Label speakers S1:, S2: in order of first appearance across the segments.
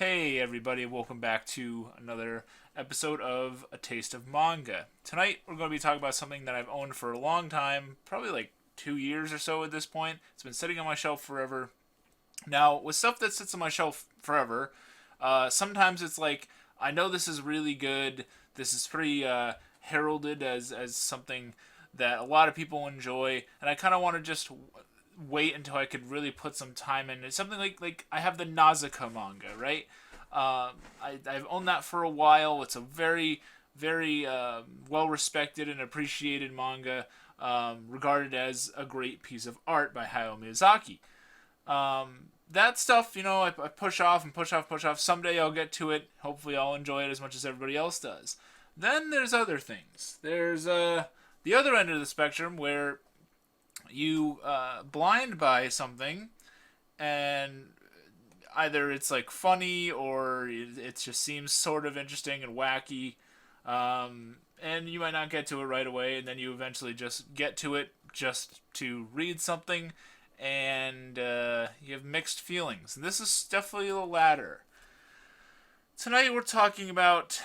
S1: Hey everybody, welcome back to another episode of A Taste of Manga. Tonight we're going to be talking about something that I've owned for a long time, probably like 2 years or so at this point. It's been sitting on my shelf forever. Now, with stuff that sits on my shelf forever, sometimes it's like, I know this is really good, this is pretty heralded as something that a lot of people enjoy, and I kind of want to just wait until I could really put some time in. It's something like I have the Nausicaa manga, right? I've owned that for a while. It's a very well respected and appreciated manga, regarded as a great piece of art by Hayao Miyazaki. That stuff, I push off and push off, push off. Someday I'll get to it. Hopefully I'll enjoy it as much as everybody else does. Then there's other things. There's the other end of the spectrum where you blind buy something and either it's like funny or it just seems sort of interesting and wacky, and you might not get to it right away, and then you eventually just get to it just to read something, and you have mixed feelings. And this is definitely the latter. Tonight we're talking about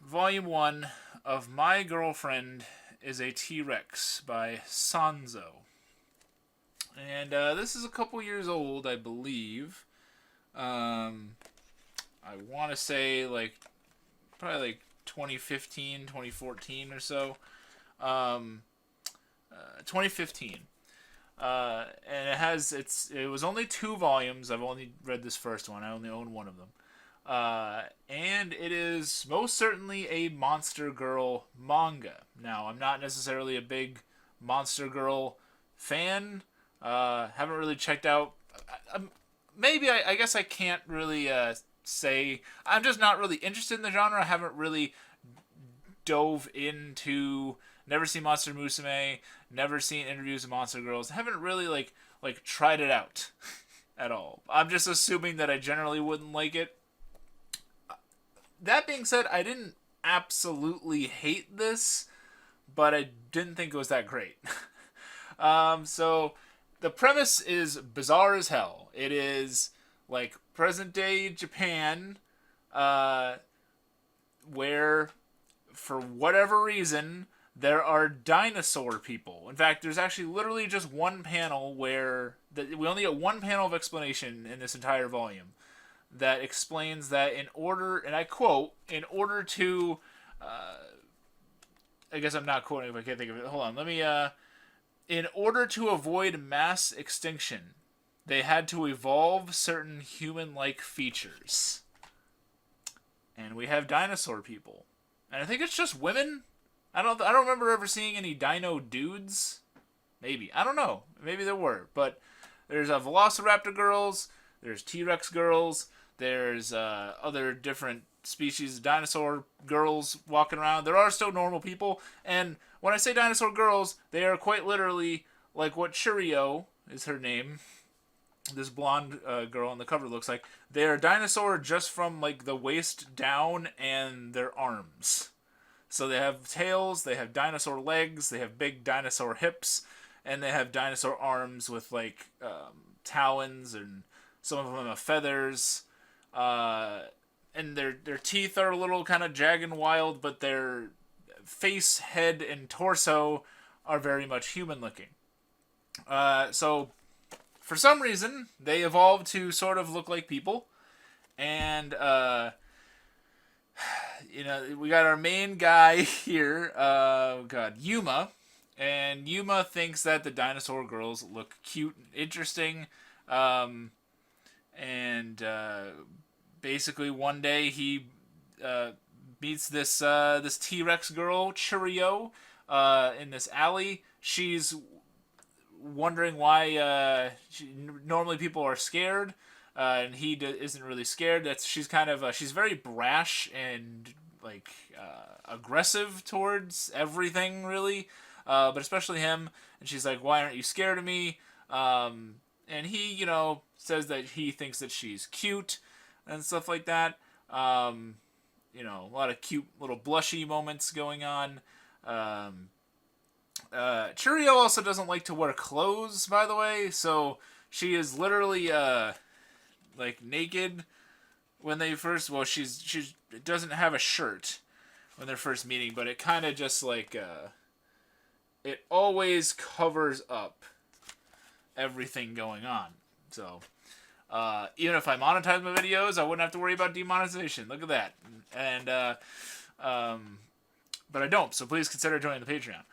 S1: Volume 1 of My Girlfriend is a T-Rex by Sanzo. And this is a couple years old, I believe. I want to say probably like 2015, 2014 or so. 2015. And it was only 2 volumes. I've only read this first one. I only own one of them. And it is most certainly a Monster Girl manga. Now, I'm not necessarily a big Monster Girl fan. Haven't really checked out. I guess I can't really say. I'm just not really interested in the genre. I haven't really dove into. Never seen Monster Musume. Never seen interviews of Monster Girls. Haven't really like tried it out at all. I'm just assuming that I generally wouldn't like it. That being said, I didn't absolutely hate this, but I didn't think it was that great. So the premise is bizarre as hell. It is like present day Japan, where for whatever reason there are dinosaur people. In fact, there's actually literally just one panel where we only get one panel of explanation in this entire volume that explains that in order, and I quote, in order to, I guess I'm not quoting if I can't think of it. Hold on, let me, in order to avoid mass extinction, they had to evolve certain human-like features. And we have dinosaur people. And I think it's just women. I don't remember ever seeing any dino dudes. Maybe. I don't know. Maybe there were. But there's Velociraptor girls, there's T-Rex girls, there's other different species of dinosaur girls walking around. There are still normal people. And when I say dinosaur girls, they are quite literally like what Churio is her name. This blonde girl on the cover looks like. They are dinosaur just from like the waist down and their arms. So they have tails, they have dinosaur legs, they have big dinosaur hips, and they have dinosaur arms with like talons, and some of them have feathers. And their teeth are a little kind of jagged and wild, but their face, head, and torso are very much human-looking. So, for some reason, they evolved to sort of look like people. And, we got our main guy here, Yuma. And Yuma thinks that the dinosaur girls look cute and interesting. Basically one day he meets this T-Rex girl, Churio, in this alley. She's wondering why normally people are scared, and he isn't really scared. She's kind of she's very brash and aggressive towards everything, really, but especially him. And she's like, "Why aren't you scared of me?" And he, says that he thinks that she's cute and stuff like that. A lot of cute little blushy moments going on. Churio also doesn't like to wear clothes, by the way, so she is literally naked when they first, well, she doesn't have a shirt when they're first meeting, but it kind of just like it always covers up everything going on. So even if I monetize my videos, I wouldn't have to worry about demonetization. Look at that. And but I don't. So please consider joining the Patreon.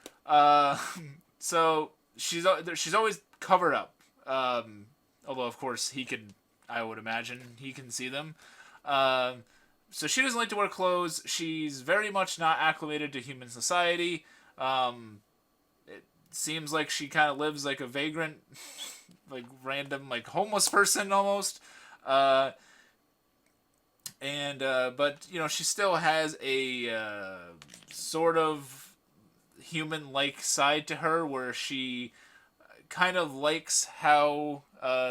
S1: So she's always covered up. Although of course I would imagine he can see them. So she doesn't like to wear clothes. She's very much not acclimated to human society. It seems like she kind of lives like a vagrant, like random, like homeless person almost. But she still has a sort of human-like side to her, where she kind of likes how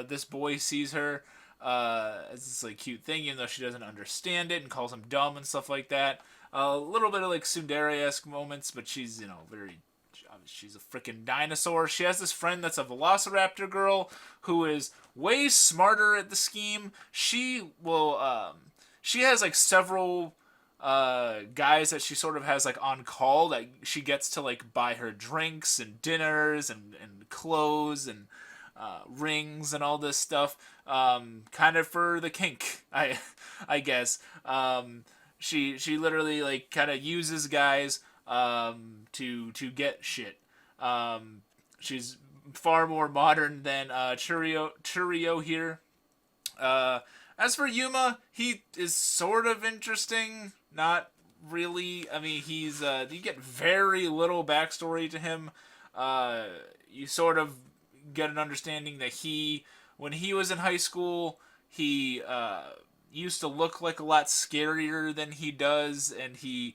S1: this boy sees her as this like cute thing, even though she doesn't understand it and calls him dumb and stuff like that. A little bit of like tsundere-esque moments, but she's she's a freaking dinosaur. She has this friend that's a velociraptor girl who is way smarter at the scheme. She has like several guys that she sort of has like on call that she gets to like buy her drinks and dinners and clothes and rings and all this stuff, kind of for the kink, I guess. She literally like kind of uses guys to get shit. She's far more modern than Churio here. As for Yuma, he is sort of interesting. Not really. I mean, you get very little backstory to him. You sort of get an understanding that when he was in high school, he used to look like a lot scarier than he does, and he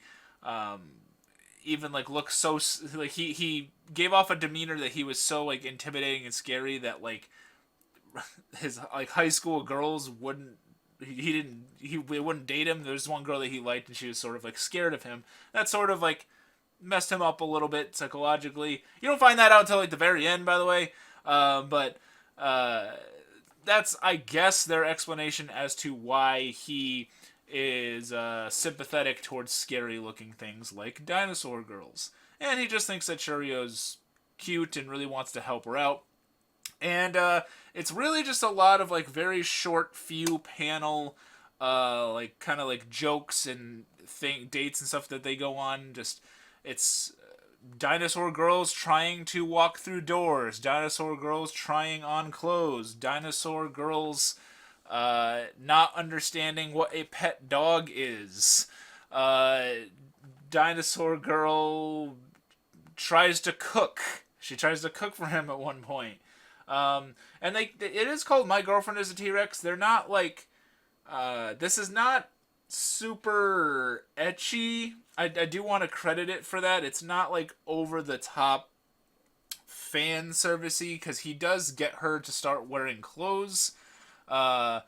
S1: even like looks so like he gave off a demeanor that he was so like intimidating and scary that like his like high school girls wouldn't they wouldn't date him. There's one girl that he liked, and she was sort of like scared of him. That sort of like messed him up a little bit psychologically. You don't find that out until like the very end, by the way. But that's, I guess, their explanation as to why he is sympathetic towards scary looking things like dinosaur girls. And he just thinks that Churio's cute and really wants to help her out. And it's really just a lot of like very short few panel like kind of like jokes and dates and stuff that they go on. Just it's dinosaur girls trying to walk through doors, dinosaur girls trying on clothes, dinosaur girls not understanding what a pet dog is, dinosaur girl tries to cook. She tries to cook for him at one point. And it is called My Girlfriend is a T-Rex. They're not like, this is not super ecchi. I do want to credit it for that. It's not like over the top fan servicey, because he does get her to start wearing clothes. And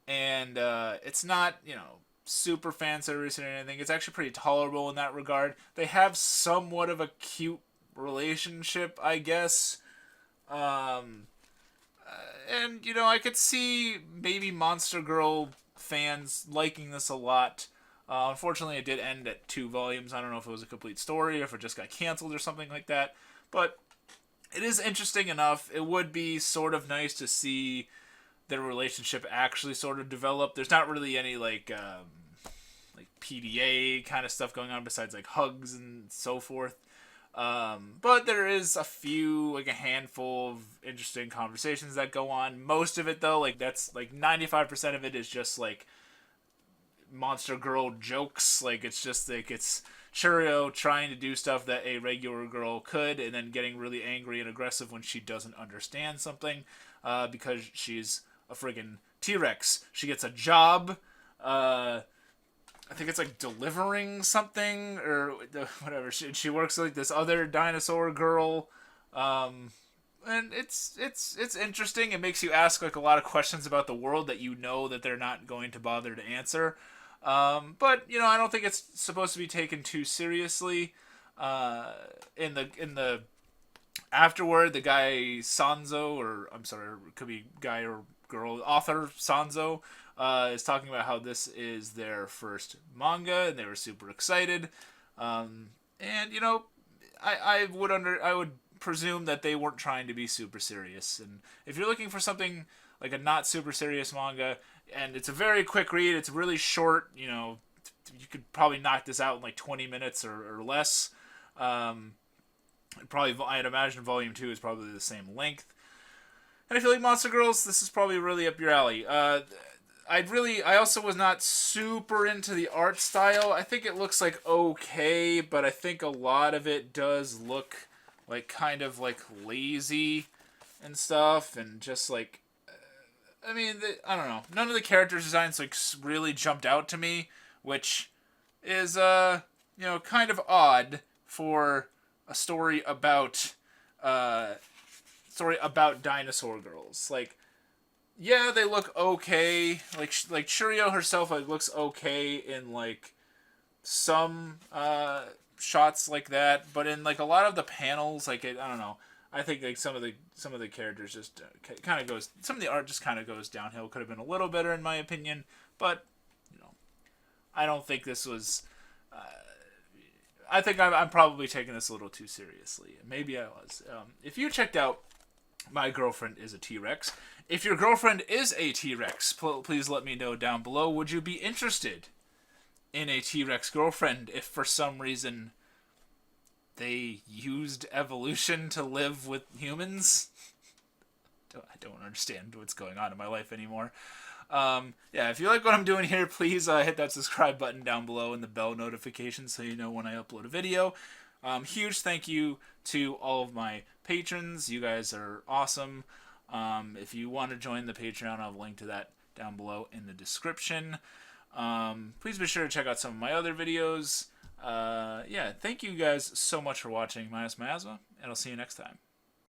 S1: it's not, super fan service or anything. It's actually pretty tolerable in that regard. They have somewhat of a cute relationship, I guess. And I could see maybe Monster Girl fans liking this a lot. Unfortunately, it did end at 2 volumes. I don't know if it was a complete story or if it just got canceled or something like that. But it is interesting enough. It would be sort of nice to see their relationship actually sort of develop. There's not really any like PDA kind of stuff going on besides like hugs and so forth. But there is a handful of interesting conversations that go on. Most of it, though, like that's like 95% of it is just like monster girl jokes. Like it's just like it's Churio trying to do stuff that a regular girl could, and then getting really angry and aggressive when she doesn't understand something, because she's a friggin' T-Rex. She gets a job. I think it's like delivering something or whatever. She works like this other dinosaur girl, and it's interesting. It makes you ask like a lot of questions about the world that that they're not going to bother to answer. But I don't think it's supposed to be taken too seriously. In the afterward, the guy Sanzo, or I'm sorry, it could be guy or girl author Sanzo is talking about how this is their first manga, and they were super excited. And you know, I would presume that they weren't trying to be super serious. And if you're looking for something like a not super serious manga, and it's a very quick read, it's really short. You know, you could probably knock this out in like 20 minutes or less. Probably, I'd imagine Volume 2 is probably the same length. And if you like Monster Girls, this is probably really up your alley. I also was not super into the art style. I think it looks like okay, but I think a lot of it does look like kind of like lazy and stuff, and just like, I mean, I don't know. None of the characters' designs like really jumped out to me, which is you know, kind of odd for a story about dinosaur girls. Like, yeah, they look okay. Like Churio herself, like, looks okay in like some shots like that, but in like a lot of the panels, like, I don't know. I think like some of the characters just kind of goes. Some of the art just kind of goes downhill. Could have been a little better in my opinion, but you know, I don't think this was. I think I'm probably taking this a little too seriously. Maybe I was. If you checked out My Girlfriend is a T-Rex, if your girlfriend is a T-Rex, please let me know down below. Would you be interested in a T-Rex girlfriend if for some reason they used evolution to live with humans? I don't understand what's going on in my life anymore. Yeah, if you like what I'm doing here, please hit that subscribe button down below and the bell notification so you know when I upload a video. Huge thank you to all of my patrons. You guys are awesome. If you want to join the Patreon, I'll have a link to that down below in the description. Please be sure to check out some of my other videos. Yeah, thank you guys so much for watching. Minus Miasma, and I'll see you next time.